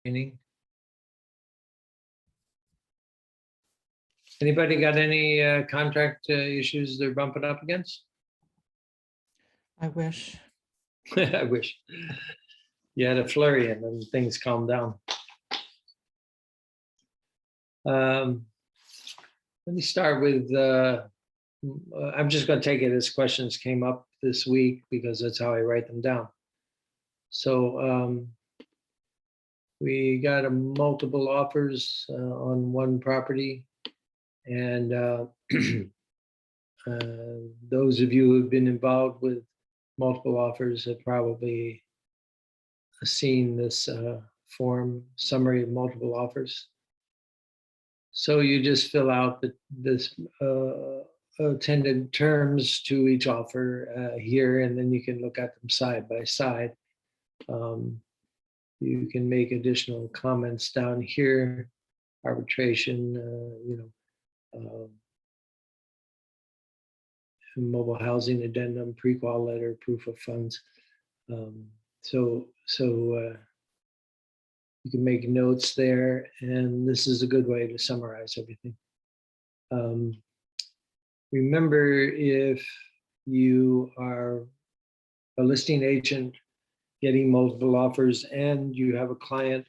training. Anybody got any contract issues they're bumping up against? I wish. I wish you had a flurry and then things calmed down. Let me start with, I'm just going to take it as questions came up this week because that's how I write them down. So we got multiple offers on one property, and those of you who've been involved with multiple offers have probably seen this form, summary of multiple offers. So you just fill out this attended terms to each offer here, and then you can look at them side by side. You can make additional comments down here, arbitration, mobile housing addendum, pre-qual letter, proof of funds. So you can make notes there, and this is a good way to summarize everything. Remember, if you are a listing agent getting multiple offers and you have a client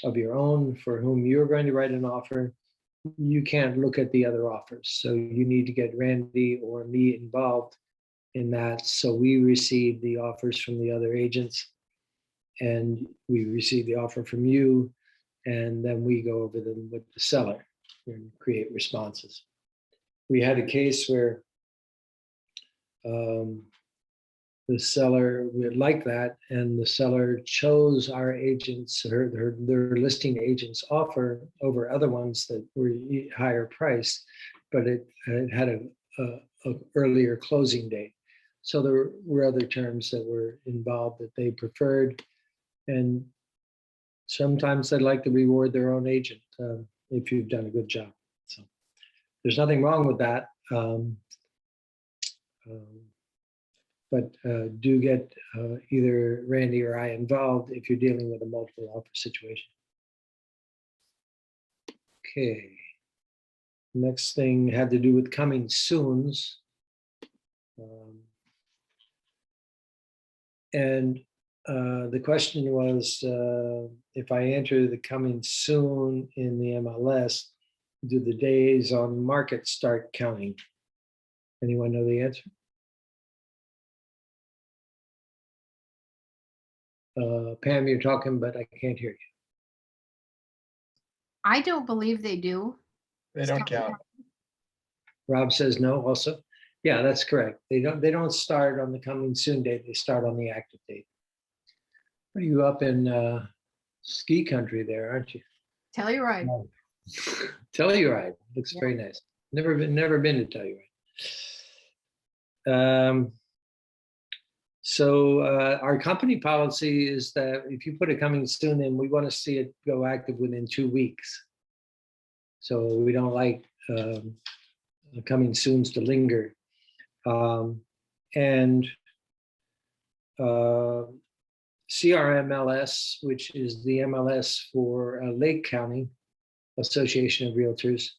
of your own for whom you're going to write an offer, you can't look at the other offers. So you need to get Randy or me involved in that. So we receive the offers from the other agents, and we receive the offer from you, and then we go over them with the seller and create responses. We had a case where the seller would like that, and the seller chose our agents, their listing agents offer over other ones that were higher priced, but it had a earlier closing date. So there were other terms that were involved that they preferred, and sometimes they'd like to reward their own agent if you've done a good job. So there's nothing wrong with that. But do get either Randy or I involved if you're dealing with a multiple offer situation. Okay. Next thing had to do with coming soons. And the question was, if I enter the coming soon in the MLS, do the days on market start counting? Anyone know the answer? Pam, you're talking, but I can't hear you. I don't believe they do. They don't count. Rob says no also. Yeah, that's correct. They don't start on the coming soon date. They start on the active date. Are you up in ski country there, aren't you? Telluride. No. Telluride looks very nice. Never been to Telluride. So our company policy is that if you put it coming soon in, we want to see it go active within 2 weeks. So we don't like coming soons to linger. And CRMLS, which is the MLS for Lake County Association of Realtors,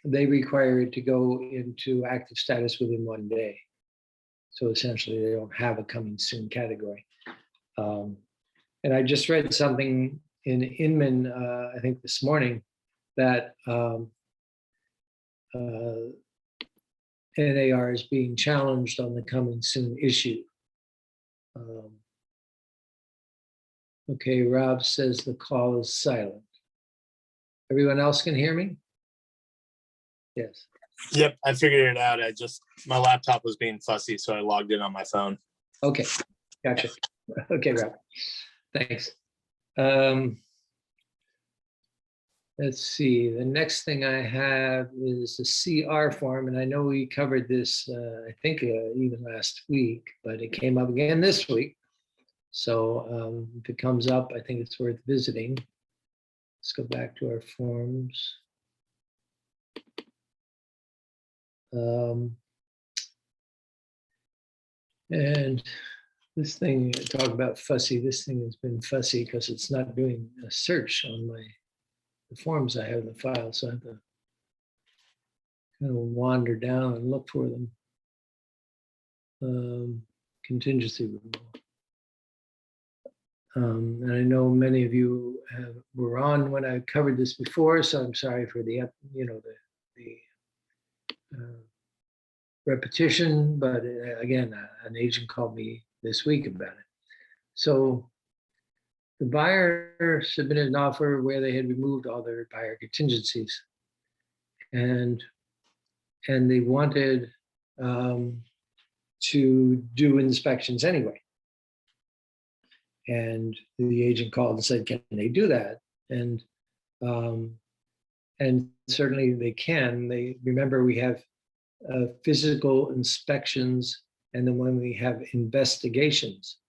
they require it to go into active status within 1 day. So essentially, they don't have a coming soon category. And I just read something in Inman, I think this morning, that NAR is being challenged on the coming soon issue. Okay, Rob says the call is silent. Everyone else can hear me? Yes. Yep, I figured it out. My laptop was being fussy, so I logged in on my phone. Okay, gotcha. Okay, Rob, thanks. Let's see, the next thing I have is the CR form, and I know we covered this, I think even last week, but it came up again this week. So if it comes up, I think it's worth visiting. Let's go back to our forms. And This thing, talk about fussy, this thing has been fussy because it's not doing a search on the forms I have in the file, so I have to kind of wander down and look for them. Contingency removal. And I know many of you were on when I covered this before, so I'm sorry for the repetition, but again, an agent called me this week about it. So the buyer submitted an offer where they had removed all their buyer contingencies, and they wanted to do inspections anyway. And the agent called and said, "Can they do that?" And certainly they can. They remember we have physical inspections, and then when we have investigations.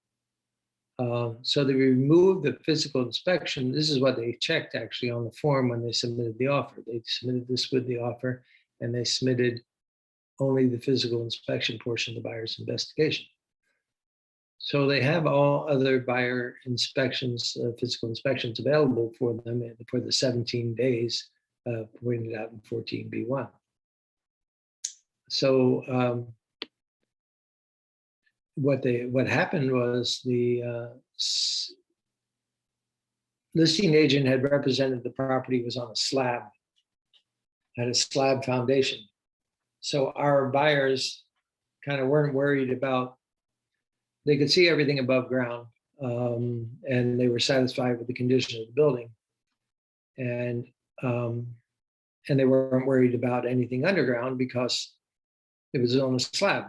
So they removed the physical inspection. This is what they checked actually on the form when they submitted the offer. They submitted this with the offer, and they submitted only the physical inspection portion of the buyer's investigation. So they have all other buyer inspections, physical inspections available for them for the 17 days pointed out in 14B1. So what happened was the listing agent had represented the property was on a slab, had a slab foundation. So our buyers kind of weren't worried about, they could see everything above ground, and they were satisfied with the condition of the building. And they weren't worried about anything underground because it was on a slab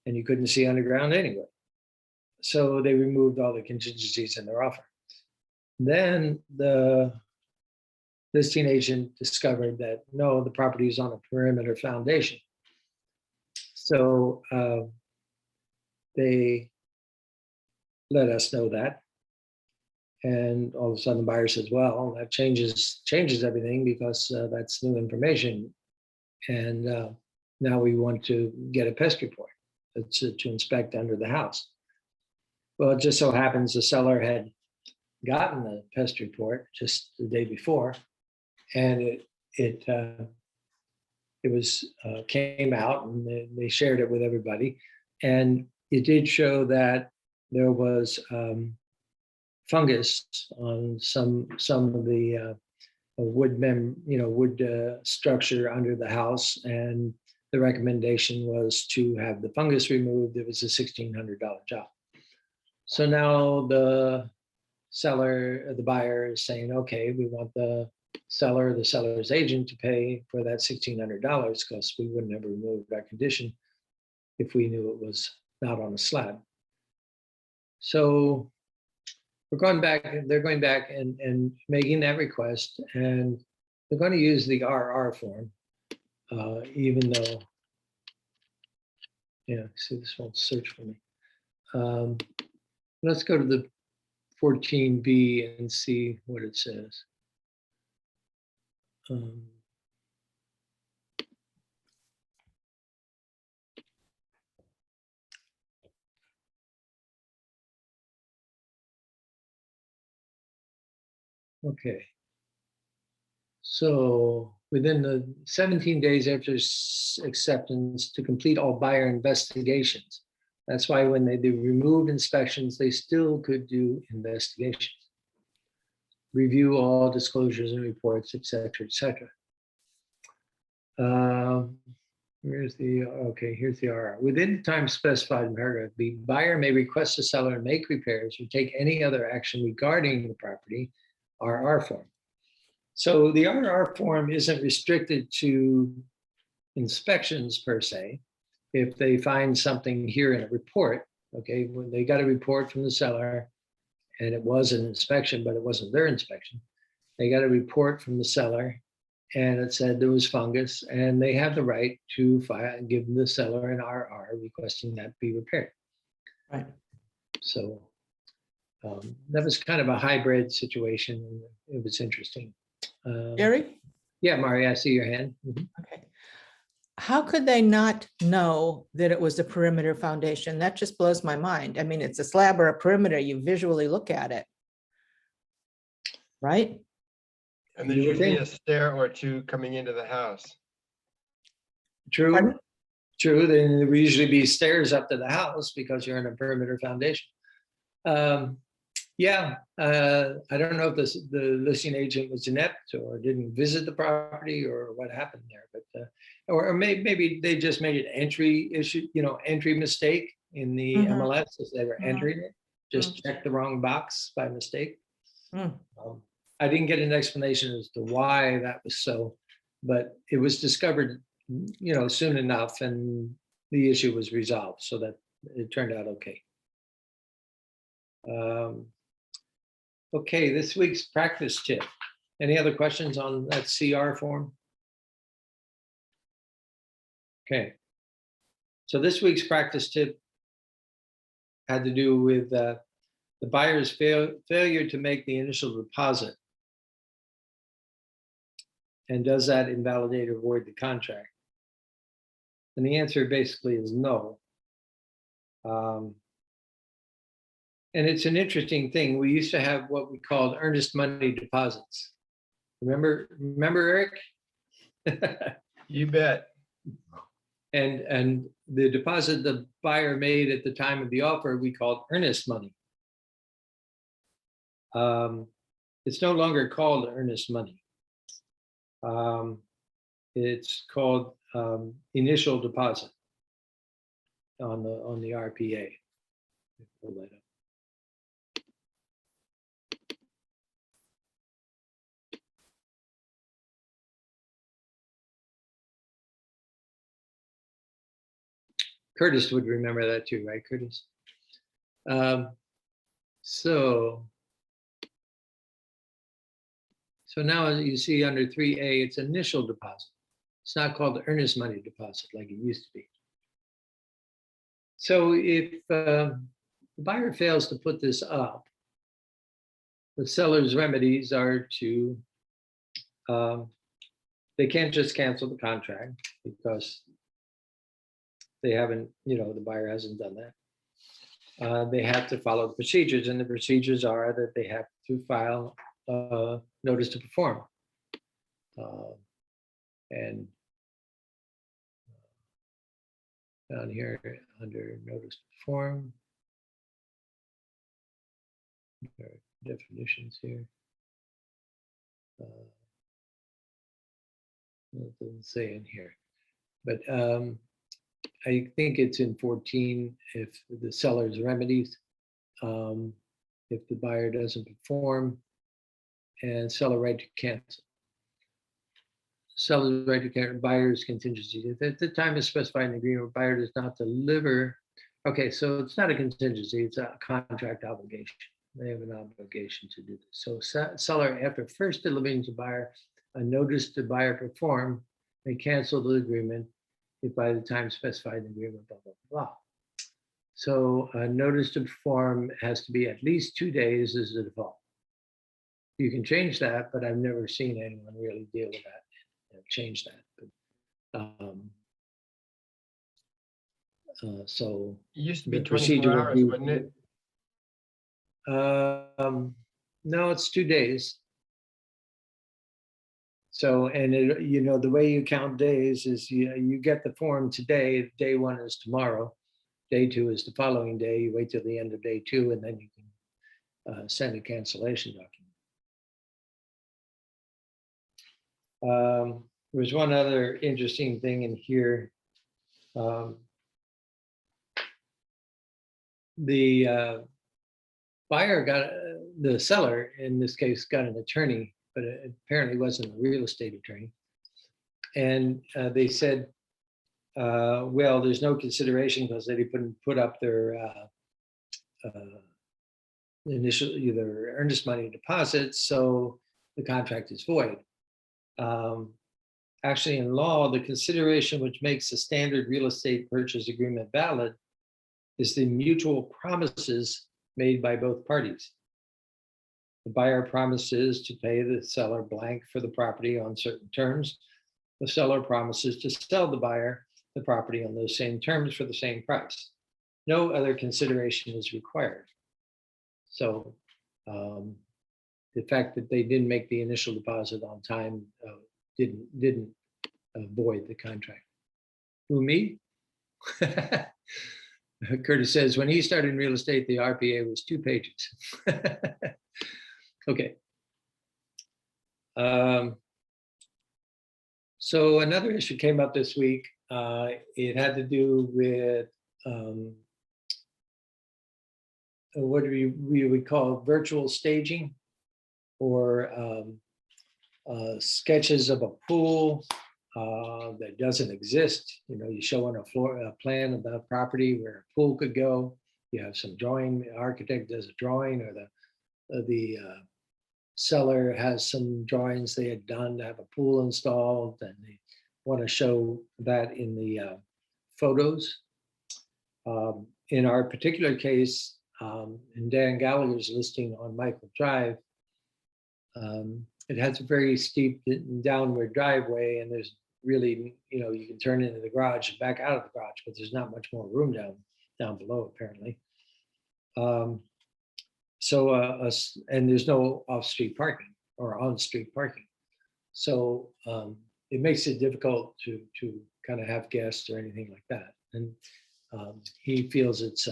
and you couldn't see underground anyway. So they removed all the contingencies in their offer. Then the listing agent discovered that no, the property is on a perimeter foundation. So they let us know that. And all of a sudden the buyer says, well, that changes everything because that's new information. And now we want to get a pest report to inspect under the house. Well, it just so happens the seller had gotten the pest report just the day before, and it came out, and they shared it with everybody, and it did show that there was fungus on some of the wood structure under the house, and the recommendation was to have the fungus removed. It was a $1,600 job. So now the buyer is saying, okay, we want the seller's agent to pay for that $1,600 because we wouldn't have removed our condition if we knew it was not on a slab. So they're going back and making that request, and they're going to use the RR form, even though, see, this won't search for me. Let's go to the 14B and see what it says. Okay. So within the 17 days after acceptance to complete all buyer investigations. That's why when they do remove inspections, they still could do investigations. Review all disclosures and reports, et cetera, et cetera. Here's the RR. Within the time specified in paragraph B, buyer may request the seller to make repairs or take any other action regarding the property, RR form. So the RR form isn't restricted to inspections per se. If they find something here in a report, okay, when they got a report from the seller and it was an inspection, but it wasn't their inspection, they got a report from the seller and it said there was fungus, and they have the right to give the seller an RR requesting that be repaired. Right. So that was kind of a hybrid situation, and it was interesting. Jerry? Yeah, Mari, I see your hand. Mhm. Okay. how could they not know that it was a perimeter foundation? That just blows my mind. I mean, it's a slab or a perimeter, you visually look at it. Right? And there's You would usually a think. stair or two coming into the house. True, Pardon? true. Then there would usually be stairs up to the house because you're in a perimeter foundation. Yeah, I don't know if the listing agent was inept or didn't visit the property or what happened there, but or maybe they just made an entry issue, entry mistake in the Mhm. MLS as they were Mhm. entering it. Just checked the wrong box by mistake. Mm. I didn't get an explanation as to why that was so, but it was discovered, soon enough, and the issue was resolved, so that it turned out okay. Okay, this week's practice tip. Any other questions on that CR form? Okay. So this week's practice tip had to do with the buyer's failure to make the initial deposit. And does that invalidate or void the contract? And the answer basically is no. And it's an interesting thing. We used to have what we called earnest money deposits. Remember, Eric? You bet. And the deposit the buyer made at the time of the offer, we called earnest money. It's no longer called earnest money. It's called initial deposit on the RPA. Pull that up. Curtis would remember that too, right, Curtis? So now you see under 3A, it's initial deposit. It's not called earnest money deposit like it used to be. So if the buyer fails to put this up, the seller's remedies are to, they can't just cancel the contract because they haven't, the buyer hasn't done that. They have to follow the procedures, and the procedures are that they have to file a notice to perform. And down here under notice to perform, there are definitions here. It doesn't say in here, but I think it's in 14 if the seller's remedies, if the buyer doesn't perform, and seller right to cancel. Seller's right to cancel, buyer's contingency. If at the time is specified in the agreement, buyer does not deliver. Okay, so it's not a contingency, it's a contract obligation. They have an obligation to do this. So seller, after first delivering to buyer a notice to buyer perform, may cancel the agreement if by the time specified in the agreement, blah, blah, blah. So a notice to perform has to be at least 2 days as the default. You can change that, but I've never seen anyone really deal with that and change that. But, so It used to be the 24 procedure would hours, be, wouldn't it? no, it's 2 days. So, and the way you count days is you get the form today, day 1 is tomorrow, day 2 is the following day, you wait till the end of day 2, and then you can send a cancellation document. There's one other interesting thing in here. The the seller, in this case, got an attorney, but it apparently wasn't a real estate attorney. And they said, well, there's no consideration because they didn't put up their initial either earnest money deposits, so the contract is void. Actually, in law, the consideration which makes a standard real estate purchase agreement valid is the mutual promises made by both parties. The buyer promises to pay the seller blank for the property on certain terms. the seller promises to sell the buyer the property on those same terms for the same price. No other consideration is required. So the fact that they didn't make the initial deposit on time didn't void the contract. Who, me? Curtis says, when he started in real estate, the RPA was 2 pages. Okay. So another issue came up this week. It had to do with what we would call virtual staging, or sketches of a pool that doesn't exist. You know, you show on a plan of the property where a pool could go. You have some drawing, architect does a drawing, or the seller has some drawings they had done to have a pool installed, and they want to show that in the photos. In our particular case, in Dan Gallagher's listing on Michael Drive, it has a very steep downward driveway, and there's really, you can turn into the garage and back out of the garage, but there's not much more room down below, apparently. And there's no off-street parking or on-street parking. So it makes it difficult to kind of have guests or anything like that. And he feels it's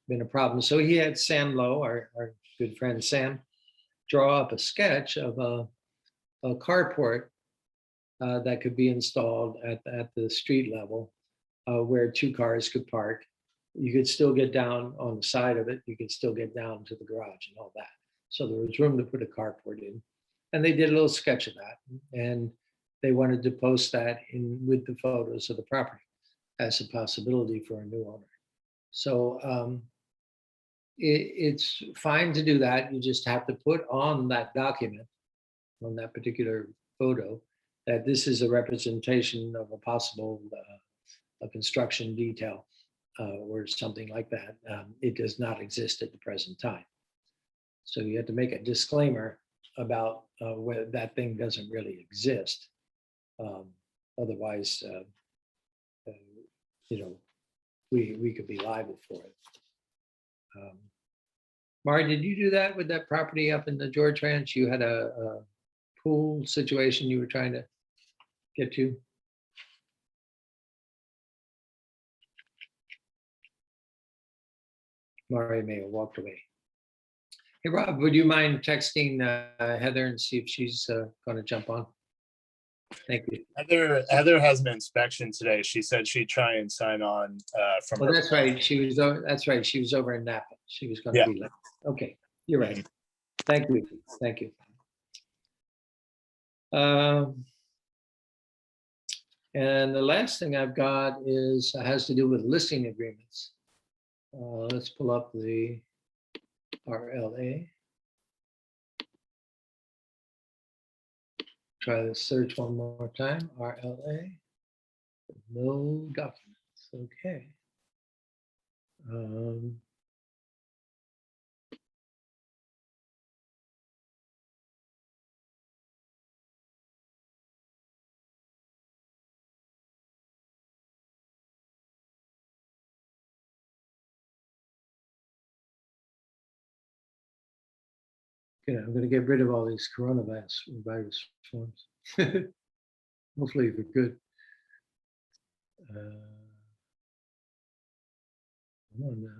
been a problem. So he had Sam Lowe, our good friend Sam, draw up a sketch of a carport that could be installed at the street level, where 2 cars could park. You could still get down on the side of it. You could still get down to the garage and all that. So there was room to put a carport in. And they did a little sketch of that. And they wanted to post that in with the photos of the property as a possibility for a new owner. So it's fine to do that. You just have to put on that document, on that particular photo, that this is a representation of a possible a construction detail or something like that. It does not exist at the present time. So you have to make a disclaimer about whether that thing doesn't really exist. Otherwise, we could be liable for it. Mari, did you do that with that property up in the George Ranch? You had a pool situation you were trying to get to? Mari may have walked away. Hey, Rob, would you mind texting Heather and see if she's going to jump on? Thank you. Heather has an inspection today. She said she'd try and sign on from. Well, that's right. That's right. She was over in Napa. She was going to be late. Okay, you're right. Thank you. Thank you. And the last thing I've got has to do with listing agreements. Let's pull up the RLA. Try the search one more time. RLA. No documents. Okay. Okay, I'm going to get rid of all these coronavirus forms. Hopefully they're good. Come on now.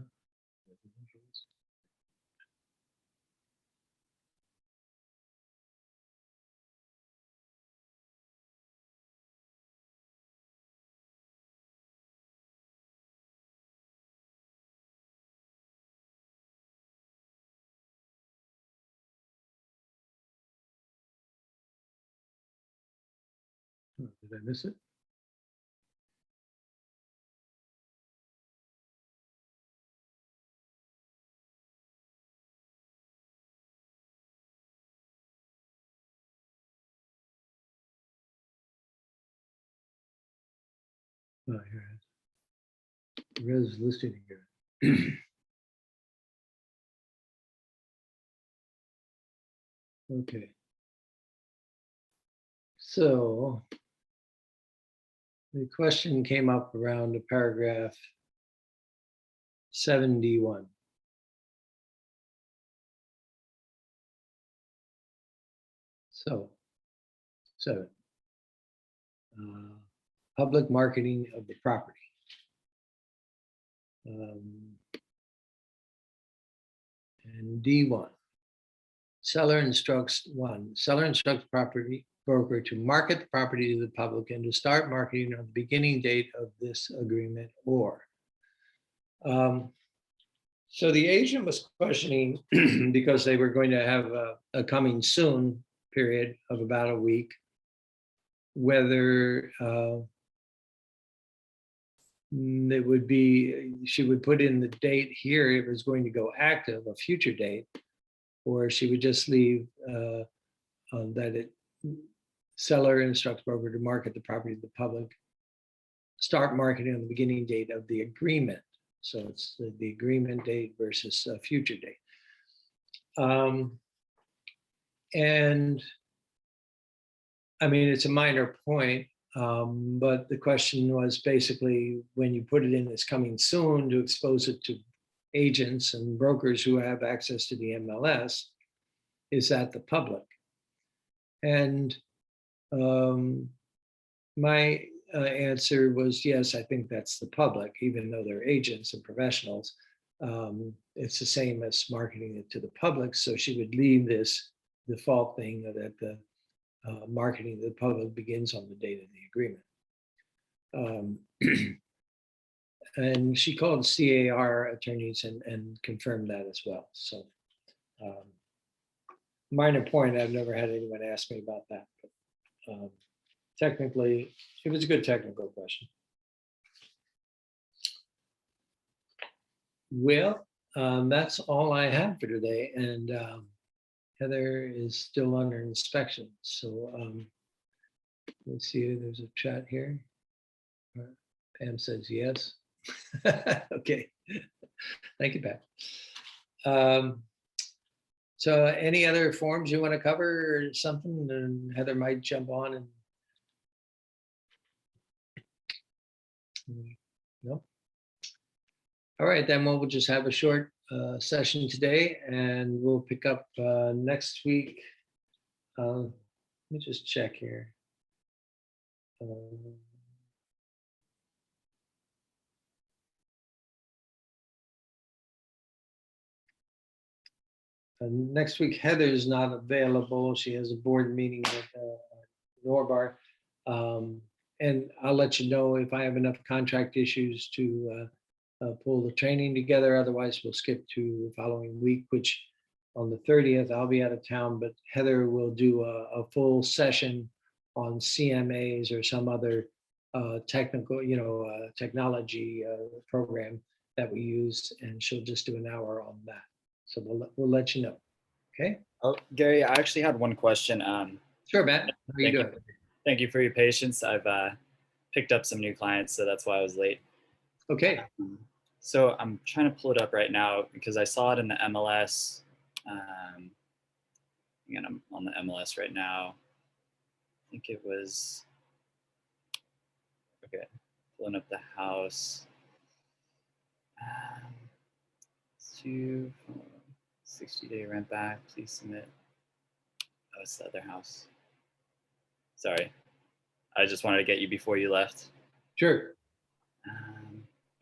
Oh, did I miss it? Oh, here it is. Res listing here. Okay. So the question came up around a paragraph 71. So, 7. Public marketing of the property. And D1. Seller instructs property broker to market the property to the public and to start marketing on the beginning date of this agreement or. So the agent was questioning because they were going to have a coming soon period of about a week, whether it would be, she would put in the date here, it was going to go active, a future date, or she would just leave that it seller instructs broker to market the property to the public, start marketing on the beginning date of the agreement. So it's the agreement date versus a future date. And I mean, it's a minor point, but the question was basically when you put it in as coming soon to expose it to agents and brokers who have access to the MLS, is that the public? And my answer was yes, I think that's the public, even though they're agents and professionals. It's the same as marketing it to the public. So she would leave this default thing that the marketing to the public begins on the date of the agreement. And she called CAR attorneys and confirmed that as well. So minor point, I've never had anyone ask me about that. But, technically, it was a good technical question. Well, that's all I have for today. And Heather is still under inspection. So let's see, there's a chat here. Pam says yes. Okay, thank you, Pam. So any other forms you want to cover or something? And Heather might jump on and. No. All right, then we'll just have a short session today, and we'll pick up next week. Let me just check here. Next week, Heather's not available. She has a board meeting with Norbar. And I'll let you know if I have enough contract issues to pull the training together. Otherwise, we'll skip to the following week, which on the 30th, I'll be out of town, but Heather will do a full session on CMAs or some other technical, technology program that we use, and she'll just do an hour on that. So we'll let you know. Okay. Oh, Gary, I actually had one question. Sure, Matt. How are you doing? Thank you for your patience. I've picked up some new clients, so that's why I was late. Okay. So I'm trying to pull it up right now because I saw it in the MLS. Again, I'm on the MLS right now. I think it was, okay, pulling up the house. 60-day rent back, please submit. Oh, it's the other house. Sorry, I just wanted to get you before you left. Sure.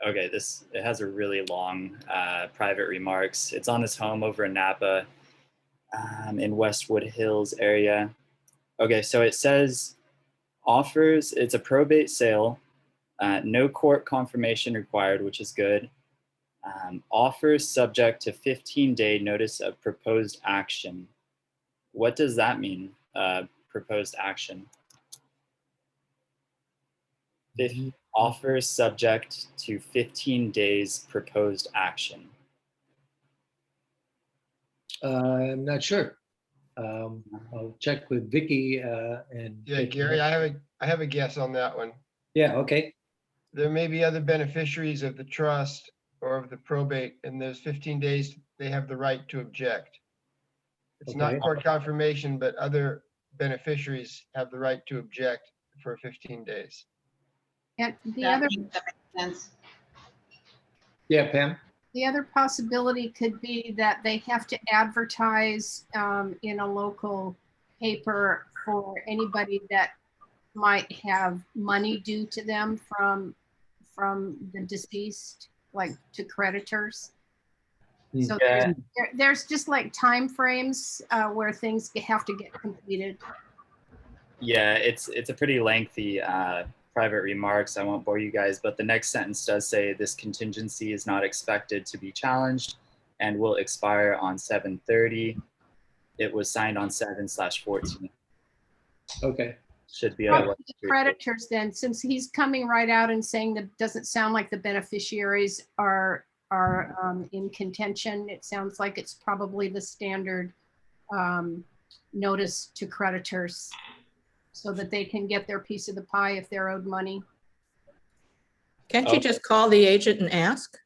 Okay, it has a really long private remarks. It's on his home over in Napa, in Westwood Hills area. Okay, so it says offers, it's a probate sale, no court confirmation required, which is good. Offers subject to 15-day notice of proposed action. What does that mean, proposed action? Offers subject to 15 days proposed action. I'm not sure. I'll check with Vicky and. Yeah, Gary, I have a guess on that one. Yeah, okay. There may be other beneficiaries of the trust or of the probate, and there's 15 days, they have the right to object. It's Okay. not court confirmation, but other beneficiaries have the right to object for 15 days. And the Yeah, I other, think that makes sense. Yeah, Pam? the other possibility could be that they have to advertise in a local paper for anybody that might have money due to them from the deceased, like to creditors. So Yeah. there's just like timeframes where things have to get completed. Yeah, it's a pretty lengthy private remarks. I won't bore you guys, but the next sentence does say this contingency is not expected to be challenged and will expire on 7/30. It was signed on 7/14. Okay, Should be Well, otherwise. the creditors then, since he's coming right out and saying that it doesn't sound like the beneficiaries are in contention, it sounds like it's probably the standard notice to creditors so that they can get their piece of the pie if they're owed money. Can't you just call the agent and ask?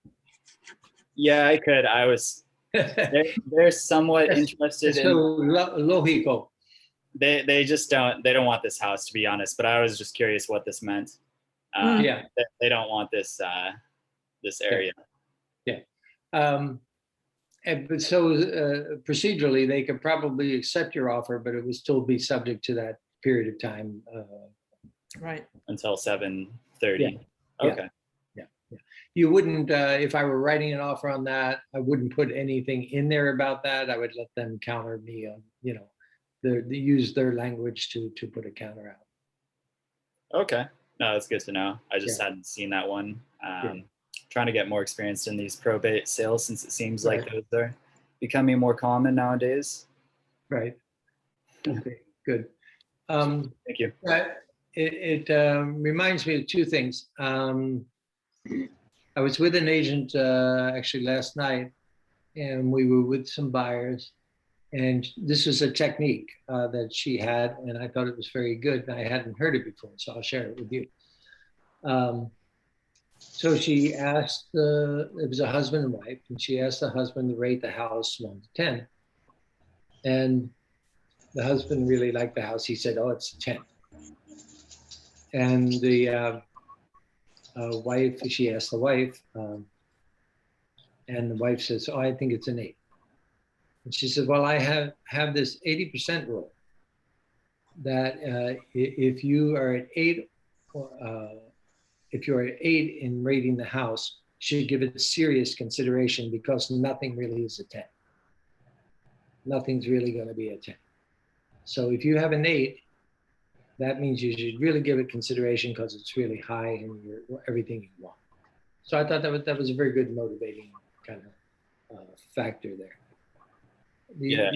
Yeah, I could. I was. They're somewhat interested so in. lógico. They just don't. They don't want this house, to be honest. But I was just curious what this meant. Yeah. They don't want this this area. But so procedurally, they could probably accept your offer, but it would still be subject to that period of time. Right. Until 7/30. Yeah. Okay. You wouldn't, if I were writing an offer on that, I wouldn't put anything in there about that. I would let them counter me on, they use their language to put a counter out. Okay. No, that's good to know. I just hadn't seen that one. Trying to get more experience in these probate sales since it seems like those are becoming more common nowadays. Right. Okay, good. Thank you. It reminds me of two things. I was with an agent actually last night, and we were with some buyers, and this was a technique that she had, and I thought it was very good, and I hadn't heard it before, so I'll share it with you. So she asked, it was a husband and wife, and she asked the husband to rate the house 1 to 10. And the husband really liked the house. He said, oh, it's a 10. And the wife, she asked the wife, and the wife says, oh, I think it's an 8. And she said, well, I have this 80% rule that if you are at 8, if you're at 8 in rating the house, you should give it serious consideration because nothing really is a 10. Nothing's really going to be a 10. So if you have an 8, that means you should really give it consideration because it's really high in everything you want. So I thought that was a very good motivating kind of factor there. Yeah,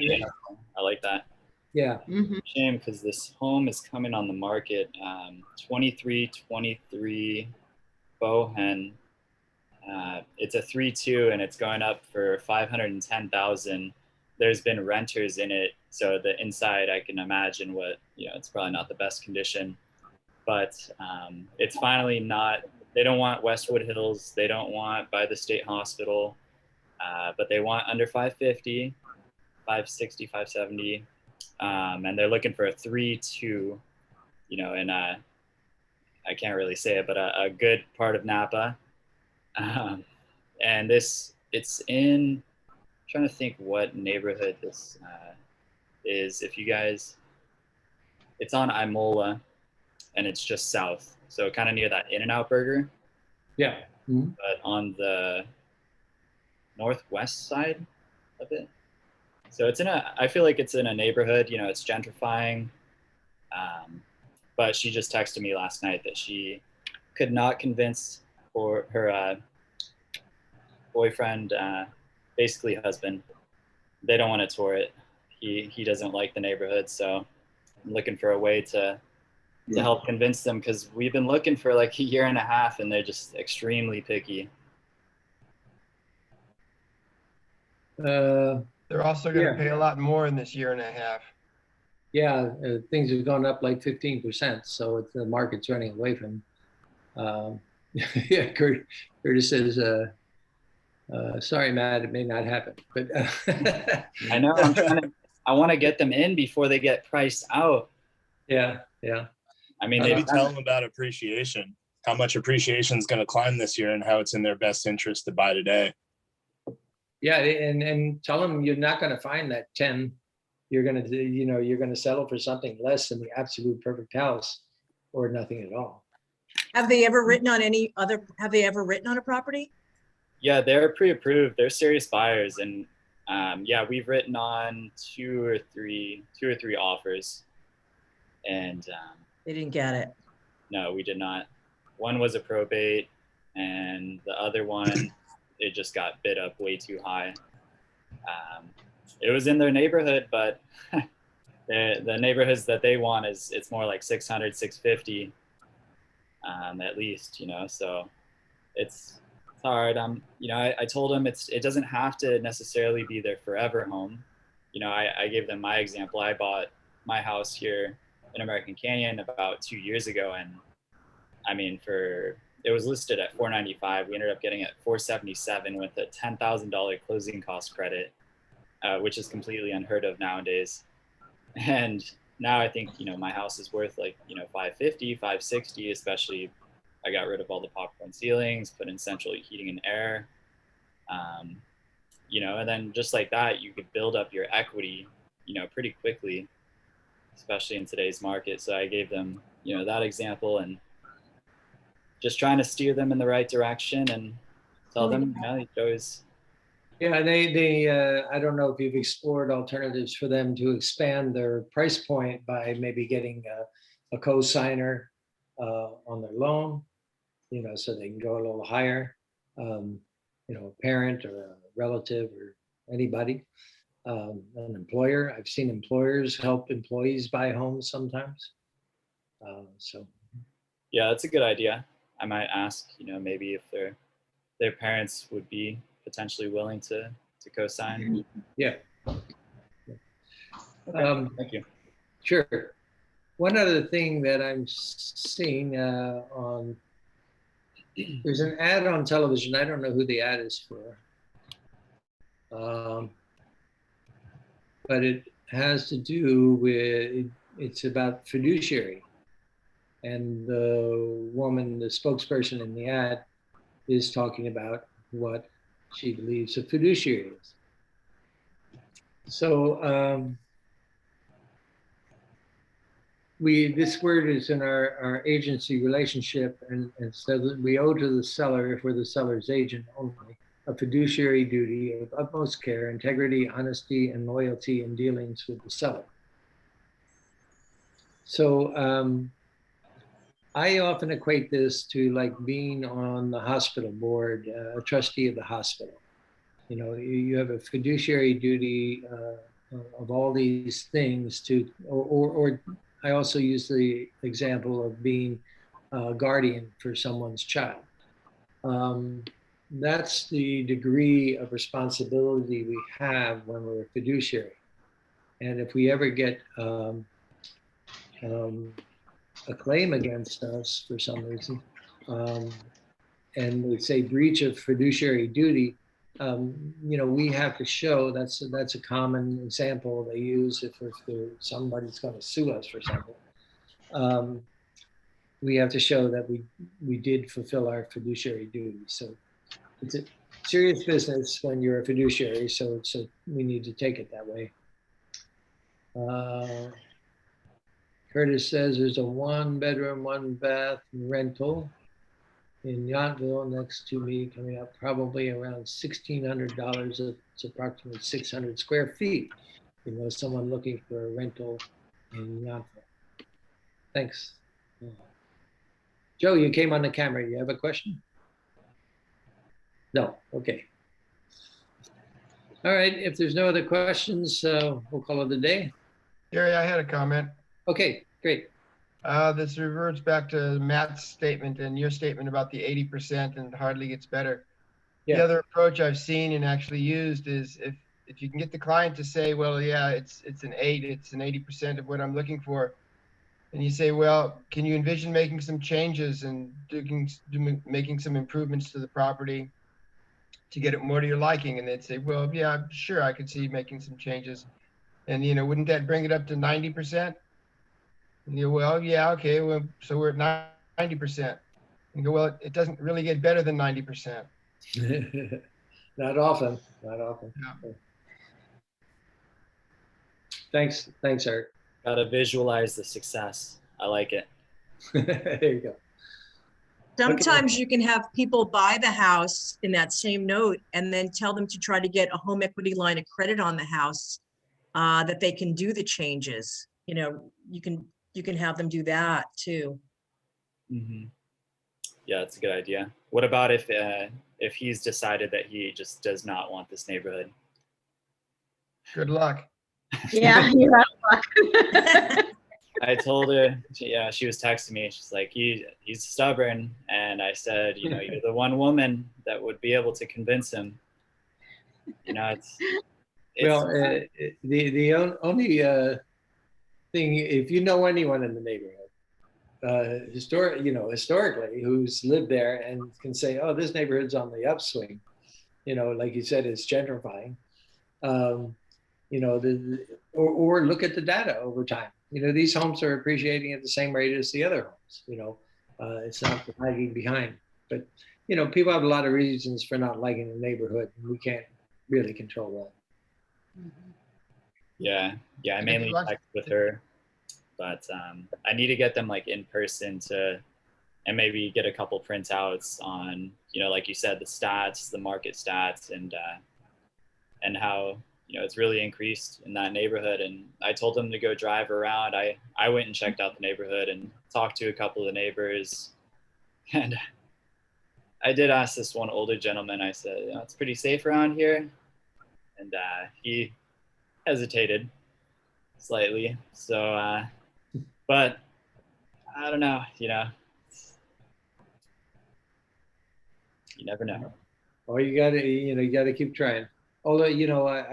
I like that. Yeah. Shame because this home is coming on the market. 2323 Bohen. It's a 3-2 and it's going up for 510,000. There's been renters in it, so the inside I can imagine what it's probably not the best condition, but it's finally not. They don't want Westwood Hills. They don't want by the state hospital, but they want under 550, 560, 570. And they're looking for a 3-2, and I can't really say it, but a good part of Napa. And it's in, I'm trying to think what neighborhood this is. If you guys, it's on Imola, and it's just south, so kind of near that In-N-Out Burger. Yeah. Mm-hmm. But on the northwest side of it. So I feel like it's in a neighborhood, it's gentrifying. But she just texted me last night that she could not convince her boyfriend, basically husband. They don't want to tour it. He doesn't like the neighborhood. So I'm looking for a way to help convince them, because we've been looking for like a year and a half and they're just extremely picky. They're also going to pay a lot more in this year and a half. Yeah, things have gone up like 15%, so the market's running away from. Yeah, Curtis says, "Sorry, Matt, it may not happen." But I know. I want to get them in before they get priced out. Yeah. I mean, maybe tell them about appreciation. how much appreciation is going to climb this year and how it's in their best interest to buy today. Yeah, and tell them you're not going to find that 10. You're going to, you're going to settle for something less than the absolute perfect house or nothing at all. Have they ever written on a property? Yeah, they're pre-approved. They're serious buyers, and yeah, we've written on two or three offers, and They didn't get it. no, we did not. One was a probate, and the other one, it just got bid up way too high. It was in their neighborhood, but the neighborhoods that they want it's more like 600, 650, at least, so it's hard. I told them it doesn't have to necessarily be their forever home. I gave them my example. I bought my house here in American Canyon about 2 years ago, and I mean, it was listed at $495. We ended up getting it $477 with a $10,000 closing cost credit, which is completely unheard of nowadays. And now I think, my house is worth like, $550, $560, especially I got rid of all the popcorn ceilings, put in central heating and air, and then just like that, you could build up your equity, pretty quickly, especially in today's market. So I gave them, that example, and just trying to steer them in the right direction and tell them, you always. Yeah, they I don't know if you've explored alternatives for them to expand their price point by maybe getting a co-signer on their loan, so they can go a little higher, a parent or a relative or anybody, an employer. I've seen employers help employees buy homes sometimes. So. Yeah, that's a good idea. I might ask, maybe if their parents would be potentially willing to co-sign. Yeah. Okay, thank you. Sure. One other thing that I'm seeing there's an ad on television. I don't know who the ad is for, but it has to do with, it's about fiduciary. And the woman, the spokesperson in the ad, is talking about what she believes a fiduciary is. So this word is in our agency relationship, and so that we owe to the seller, if we're the seller's agent only, a fiduciary duty of utmost care, integrity, honesty, and loyalty in dealings with the seller. So I often equate this to like being on the hospital board, a trustee of the hospital. You have a fiduciary duty of all these things to, or I also use the example of being a guardian for someone's child. That's the degree of responsibility we have when we're a fiduciary. And if we ever get a claim against us for some reason, and we say breach of fiduciary duty, we have to show, that's a common example they use if somebody's going to sue us for something. We have to show that we did fulfill our fiduciary duty. So it's a serious business when you're a fiduciary, so we need to take it that way. Curtis says there's a 1-bedroom, 1-bath rental in Yountville next to me coming up probably around $1,600. It's approximately 600 square feet. Someone looking for a rental in Yountville. Thanks. Joe, you came on the camera. You have a question? No. Okay. All right. If there's no other questions, we'll call it a day. Gary, I had a comment. Okay, great. This reverts back to Matt's statement and your statement about the 80% and it hardly gets better. Yeah. The other approach I've seen and actually used is if you can get the client to say, well, yeah, it's an 8, it's an 80% of what I'm looking for. And you say, well, can you envision making some changes and making some improvements to the property to get it more to your liking? And they'd say, well, yeah, sure, I could see making some changes. And, wouldn't that bring it up to 90%? And well, yeah, okay, well, so we're at 90%. And go, well, it doesn't really get better than 90%. Not often, not often. Yeah. Thanks, Eric. Gotta visualize the success. I like it. There you go. Sometimes you can have people buy the house in that same note and then tell them to try to get a home equity line of credit on the house, that they can do the changes. You know, you can have them do that too. Mhm. Yeah, that's a good idea. What about if he's decided that he just does not want this neighborhood? Good luck. Yeah, you're out of luck. I told her, yeah, she was texting me. She's like, he's stubborn. And I said, you know, you're the one woman that would be able to convince him. You know, it's Well, the only thing, if you know anyone in the neighborhood, historically, who's lived there and can say, oh, this neighborhood's on the upswing, you know, like you said, it's gentrifying. You know, or look at the data over time. You know, these homes are appreciating at the same rate as the other homes. You know, it's not lagging behind. But you know, people have a lot of reasons for not liking the neighborhood, and we can't really control that. yeah. I mainly text with her, but I need to get them like in person and maybe get a couple printouts on, you know, like you said, the stats, the market stats, and how, you know, it's really increased in that neighborhood. And I told them to go drive around. I went and checked out the neighborhood and talked to a couple of the neighbors. And I did ask this one older gentleman, I said, you know, it's pretty safe around here. And he hesitated slightly. So, but I don't know, you know, you never know. Or you gotta keep trying. Although, you know, I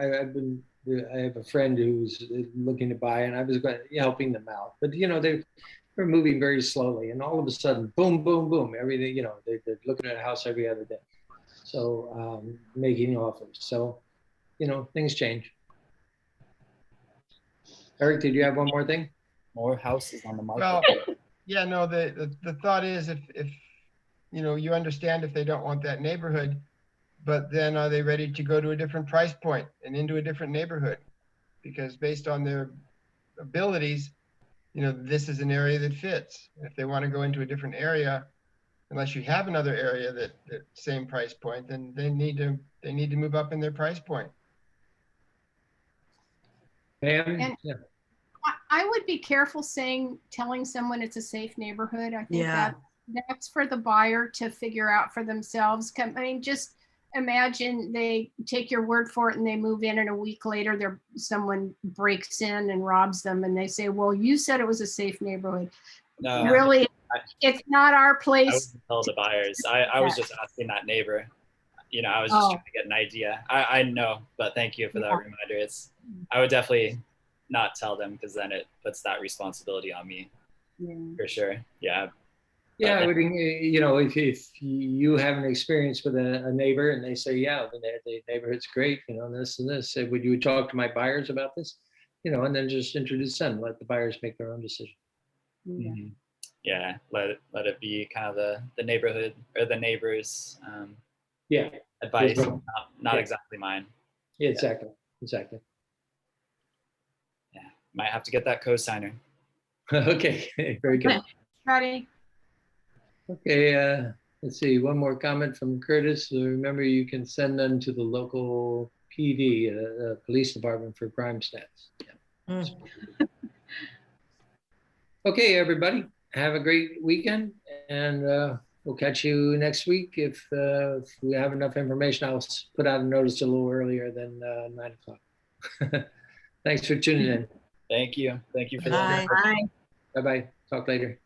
have a friend who's looking to buy, and I was helping them out. But you know, they're moving very slowly, and all of a sudden, boom, boom, boom, everything. You know, they're looking at a house every other day, so making offers. So, you know, things change. Eric, did you have one more thing? More houses on the market. Well, yeah, no, the thought is if you know, you understand if they don't want that neighborhood, but then are they ready to go to a different price point and into a different neighborhood? Because based on their abilities, you know, this is an area that fits. If they want to go into a different area, unless you have another area that same price point, then they need to move up in their price point. Pam? And- Yeah. I would be careful telling someone it's a safe neighborhood. I think Yeah. that's for the buyer to figure out for themselves. I mean, just imagine they take your word for it and they move in, and a week later someone breaks in and robs them, and they say, well, you said it was a safe neighborhood. No, Really, it's not our I place. wouldn't tell the buyers. I was just asking that neighbor. You know, I was just Oh. trying to get an idea. I know, but thank you for that Yeah. reminder. I would definitely not tell them, because then it puts that responsibility on me for sure. Yeah. Yeah, I would, you know, if you have an experience with a neighbor and they say, yeah, the neighborhood's great, you know, this and this, would you talk to my buyers about this? You know, and then just introduce them, let the buyers make their own decision. Mhm. Yeah. Let it be kind of the neighborhood or the neighbors Yeah, advice, Wisdom. not Yeah. exactly mine. exactly. Yeah. Might have to get that cosigner. Okay, very good. Ready? Okay, let's see, one more comment from Curtis. Remember, you can send them to the local PD, police department, for crime stats. Yeah. Okay, everybody, have a great weekend, and we'll catch you next week. If we have enough information, I'll put out a notice a little earlier than 9 o'clock. Thanks for tuning in. Thank you. Thank you for Bye. Bye. Bye-bye. Talk later.